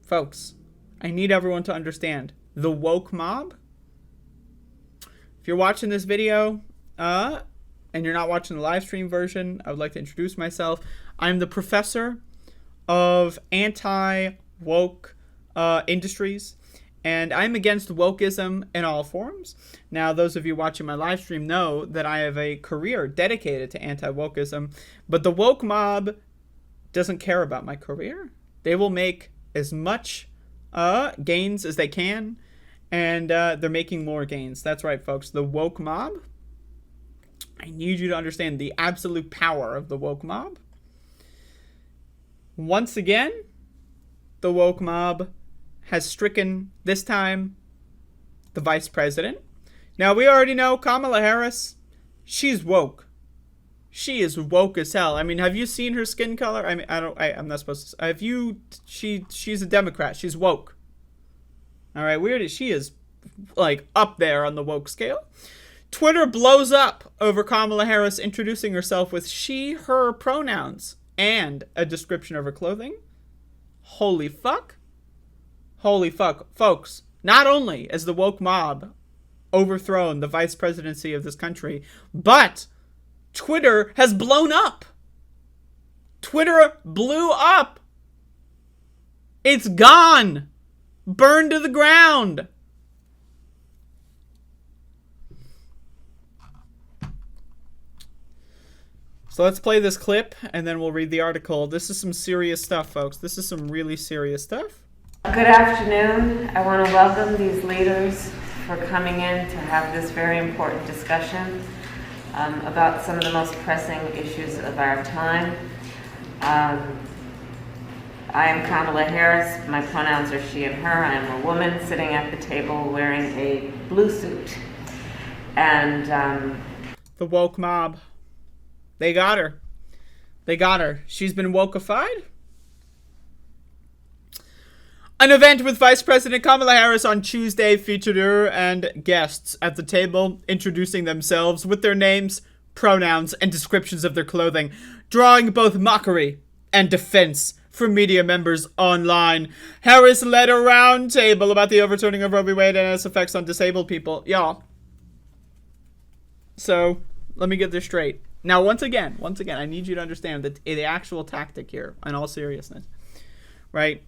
Folks, I need everyone to understand. The woke mob, if you're watching this video, and you're not watching the live stream version, I would like to introduce myself. I'm the professor of anti-woke industries, and I'm against wokeism in all forms. Now, those of you watching my live stream know that I have a career dedicated to anti-wokeism, but the woke mob doesn't care about my career. They will make as much gains as they can, and they're making more gains. That's right, folks. The woke mob, I need you to understand the absolute power of the woke mob. Once again, the woke mob has stricken, this time, the vice president. Now, we already know Kamala Harris, she's woke. She is woke as hell. I mean, have you seen her skin color? I mean, I'm not supposed to. Have you? She's a Democrat. She's woke. All right, weird. She is like up there on the woke scale. Twitter blows up over Kamala Harris introducing herself with she, her pronouns and a description of her clothing. Holy fuck. Holy fuck. Folks, not only has the woke mob overthrown the vice presidency of this country, but Twitter has blown up. Twitter blew up. It's gone. Burned to the ground. So let's play this clip and then we'll read the article. This is some serious stuff, folks. This is some really serious stuff. Good afternoon. I want to welcome these leaders for coming in to have this very important discussion about some of the most pressing issues of our time. I am Kamala Harris. My pronouns are she and her. I am a woman sitting at the table wearing a blue suit. And the woke mob. They got her. They got her. She's been wokeified. An event with Vice President Kamala Harris on Tuesday featured her and guests at the table introducing themselves with their names, pronouns, and descriptions of their clothing, drawing both mockery and defense from media members online. Harris led a round table about the overturning of Roe v. Wade and its effects on disabled people. Y'all. So, let me get this straight. Now, once again, I need you to understand that the actual tactic here, in all seriousness, right?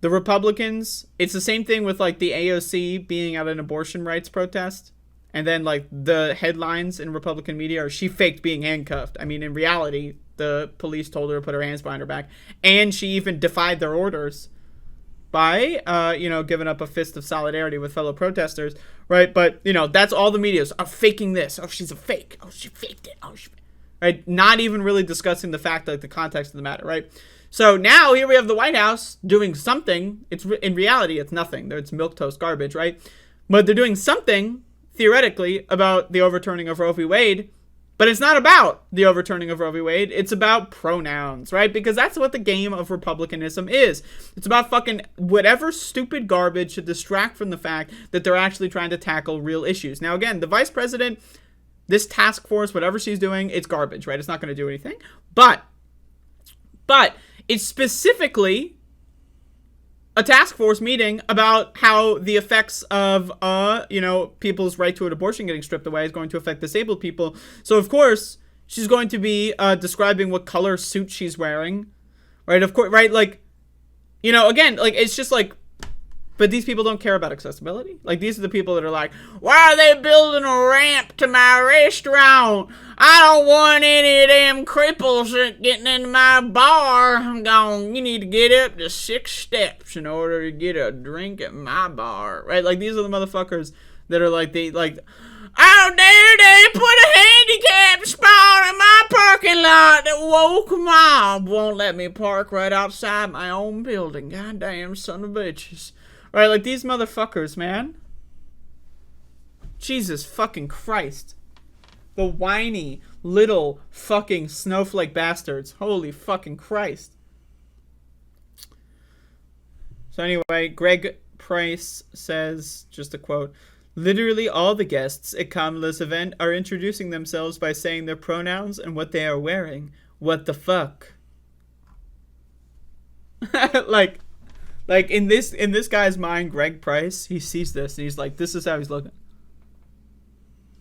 The Republicans, it's the same thing with like the AOC being at an abortion rights protest. And then like the headlines in Republican media are she faked being handcuffed. I mean, in reality, the police told her to put her hands behind her back. And she even defied their orders by, giving up a fist of solidarity with fellow protesters. Right. But, that's all the media is. Oh, faking this. Oh, she's a fake. Oh, she faked it. Oh, right. Not even really discussing the fact, like the context of the matter. Right. So now here we have the White House doing something. It's in reality, it's nothing. It's milquetoast garbage, right? But they're doing something, theoretically, about the overturning of Roe v. Wade. But it's not about the overturning of Roe v. Wade. It's about pronouns, right? Because that's what the game of Republicanism is. It's about fucking whatever stupid garbage to distract from the fact that they're actually trying to tackle real issues. Now, again, the vice president, this task force, whatever she's doing, it's garbage, right? It's not going to do anything. But it's specifically a task force meeting about how the effects of, people's right to an abortion getting stripped away is going to affect disabled people. So, of course, she's going to be describing what color suit she's wearing, right? Of course, right? Like, again, like, it's just like, but these people don't care about accessibility. Like, these are the people that are like, why are they building a ramp to my restaurant? I don't want any of them cripples getting into my bar. I'm going, you need to get up to 6 steps in order to get a drink at my bar. Right? Like, these are the motherfuckers that are like, how dare they put a handicap spot in my parking lot? The woke mob won't let me park right outside my own building. Goddamn son of bitches. Right, like these motherfuckers, man. Jesus fucking Christ. The whiny little fucking snowflake bastards. Holy fucking Christ. So anyway, Greg Price says, just a quote, literally all the guests at Kamala's event are introducing themselves by saying their pronouns and what they are wearing. What the fuck? like Like in this guy's mind, Greg Price, he sees this and he's like, this is how he's looking.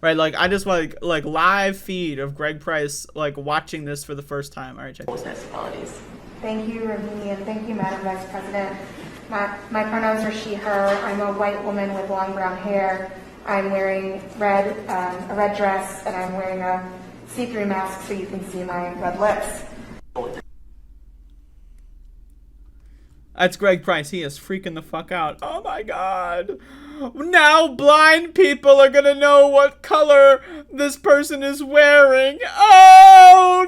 Right, like I just want like live feed of Greg Price like watching this for the first time. All right, check this out. Thank you, Rovenski, and thank you, Madam Vice President. My pronouns are she, her. I'm a white woman with long brown hair. I'm wearing a red dress, and I'm wearing a see-through mask so you can see my red lips. That's Greg Price. He is freaking the fuck out. Oh my god. Now blind people are gonna know what color this person is wearing. Oh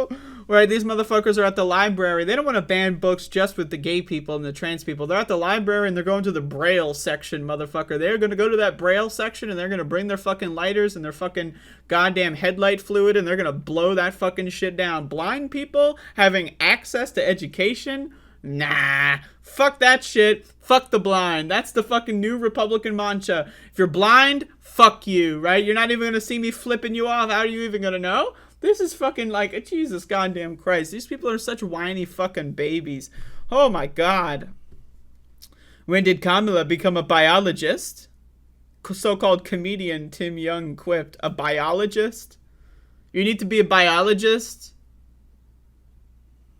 no! Right, these motherfuckers are at the library. They don't want to ban books just with the gay people and the trans people. They're at the library and they're going to the Braille section, motherfucker. They're going to go to that Braille section and they're going to bring their fucking lighters and their fucking goddamn headlight fluid and they're going to blow that fucking shit down. Blind people having access to education? Nah. Fuck that shit. Fuck the blind. That's the fucking new Republican mantra. If you're blind, fuck you, right? You're not even going to see me flipping you off. How are you even going to know? This is fucking like, Jesus goddamn Christ. These people are such whiny fucking babies. Oh my god. When did Kamala become a biologist? So-called comedian Tim Young quipped, a biologist? You need to be a biologist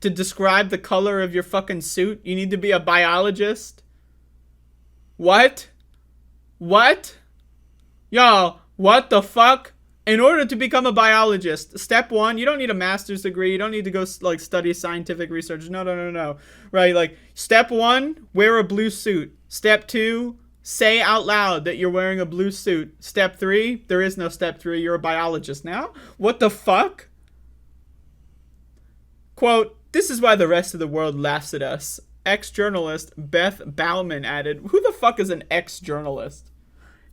to describe the color of your fucking suit? You need to be a biologist? What? What? Y'all, what the fuck? In order to become a biologist, step one, you don't need a master's degree. You don't need to go like study scientific research. No. Right? Like step one, wear a blue suit. Step two, say out loud that you're wearing a blue suit. Step three, there is no step three. You're a biologist now. What the fuck? Quote, this is why the rest of the world laughs at us. Ex-journalist Beth Bauman added, who the fuck is an ex-journalist?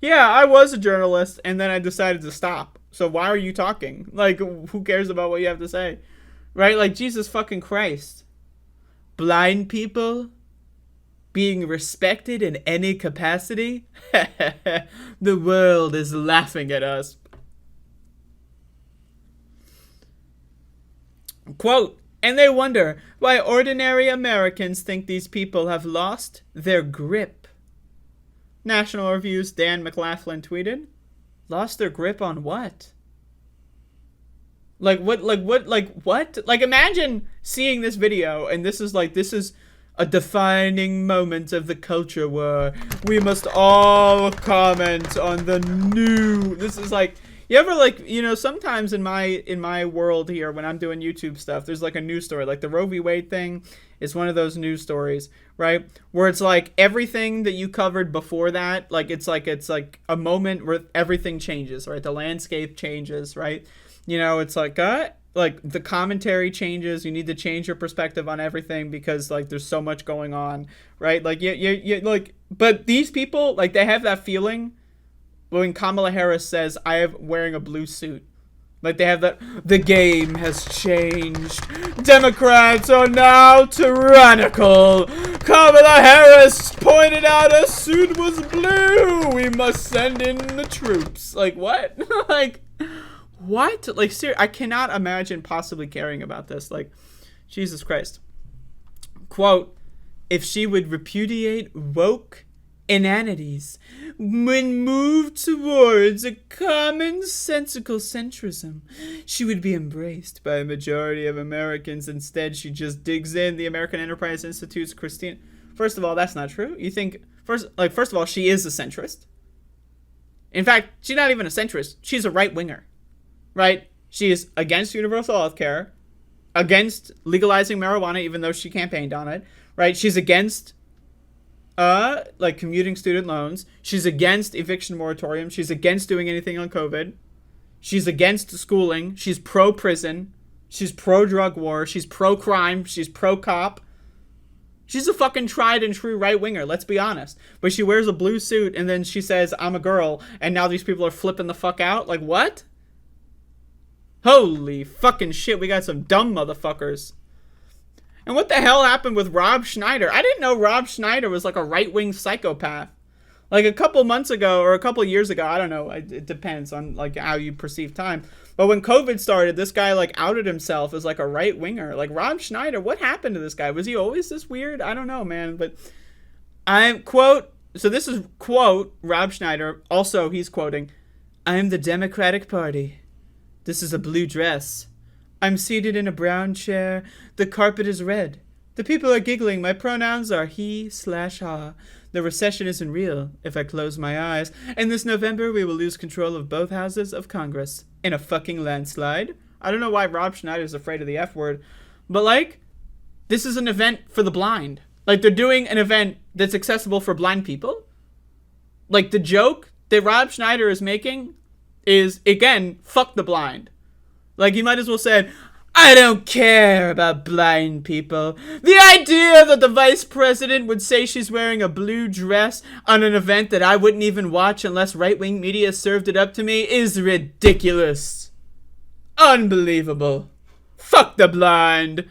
Yeah, I was a journalist and then I decided to stop. So why are you talking? Like, who cares about what you have to say? Right? Like, Jesus fucking Christ. Blind people being respected in any capacity? The world is laughing at us. Quote, and they wonder why ordinary Americans think these people have lost their grip. National Review's Dan McLaughlin tweeted, lost their grip on what? Like what? Like imagine seeing this video and this is a defining moment of the culture war. We must all comment on the new. This is like, you ever like, you know, sometimes in my world here when I'm doing YouTube stuff, there's like a news story, like the Roe v. Wade thing is one of those news stories, right? Where it's like everything that you covered before that, like it's like a moment where everything changes, right? The landscape changes, right? You know, it's like the commentary changes. You need to change your perspective on everything because like there's so much going on, right? Like you like, but these people, like they have that feeling when Kamala Harris says, I am wearing a blue suit. Like they have that, the game has changed. Democrats are now tyrannical. Kamala Harris pointed out a suit was blue. We must send in the troops. Like what? Like what? Like seriously, I cannot imagine possibly caring about this. Like Jesus Christ. Quote, if she would repudiate woke inanities when moved towards a commonsensical centrism, she would be embraced by a majority of Americans. Instead, she just digs in. The American Enterprise Institute's Christine. First of all, that's not true. You think first of all, she is a centrist. In fact, she's not even a centrist. She's a right winger, right? She is against universal health care, against legalizing marijuana, even though she campaigned on it, right? She's against like commuting student loans. She's against eviction moratorium. She's against doing anything on COVID. She's against schooling. She's pro-prison. She's pro-drug war. She's pro-crime. She's pro-cop. She's a fucking tried and true right-winger, let's be honest. But she wears a blue suit and then she says, I'm a girl, and now these people are flipping the fuck out? Like, what? Holy fucking shit, we got some dumb motherfuckers. And what the hell happened with Rob Schneider? I didn't know Rob Schneider was like a right-wing psychopath. Like a couple months ago or a couple years ago, I don't know. It depends on like how you perceive time. But when COVID started, this guy like outed himself as like a right winger. Like Rob Schneider, what happened to this guy? Was he always this weird? I don't know, man. But I'm quote. So this is quote Rob Schneider. Also, he's quoting, "I am the Democratic Party. This is a blue dress. I'm seated in a brown chair. The carpet is red. The people are giggling. My pronouns are he/her. The recession isn't real if I close my eyes. And this November, we will lose control of both houses of Congress in a fucking landslide." I don't know why Rob Schneider's afraid of the F word, but like, this is an event for the blind. Like, they're doing an event that's accessible for blind people. Like, the joke that Rob Schneider is making is, again, fuck the blind. Like, he might as well say, "I don't care about blind people." The idea that the vice president would say she's wearing a blue dress on an event that I wouldn't even watch unless right-wing media served it up to me is ridiculous. Unbelievable. Fuck the blind.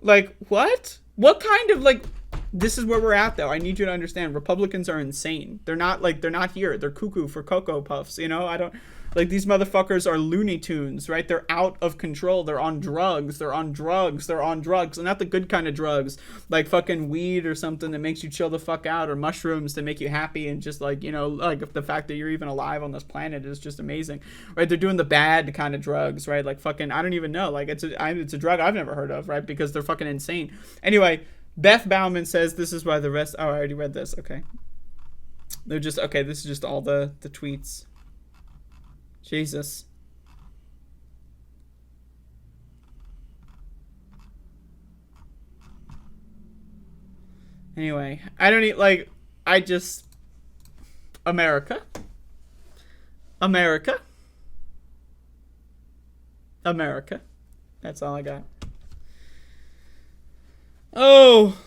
Like, what? What kind of, like, this is where we're at, though. I need you to understand. Republicans are insane. They're not here. They're cuckoo for Cocoa Puffs, you know? Like, these motherfuckers are Looney Tunes, right? They're out of control. They're on drugs. They're on drugs. And not the good kind of drugs. Like fucking weed or something that makes you chill the fuck out. Or mushrooms that make you happy. And just like, you know, like the fact that you're even alive on this planet is just amazing. Right? They're doing the bad kind of drugs, right? Like fucking, I don't even know. Like, it's a drug I've never heard of, right? Because they're fucking insane. Anyway, Beth Bauman says this is why the rest... Oh, I already read this. Okay. They're just... Okay, this is just all the tweets. Jesus. Anyway, I don't need, like, I just... America. America. America. That's all I got. Oh,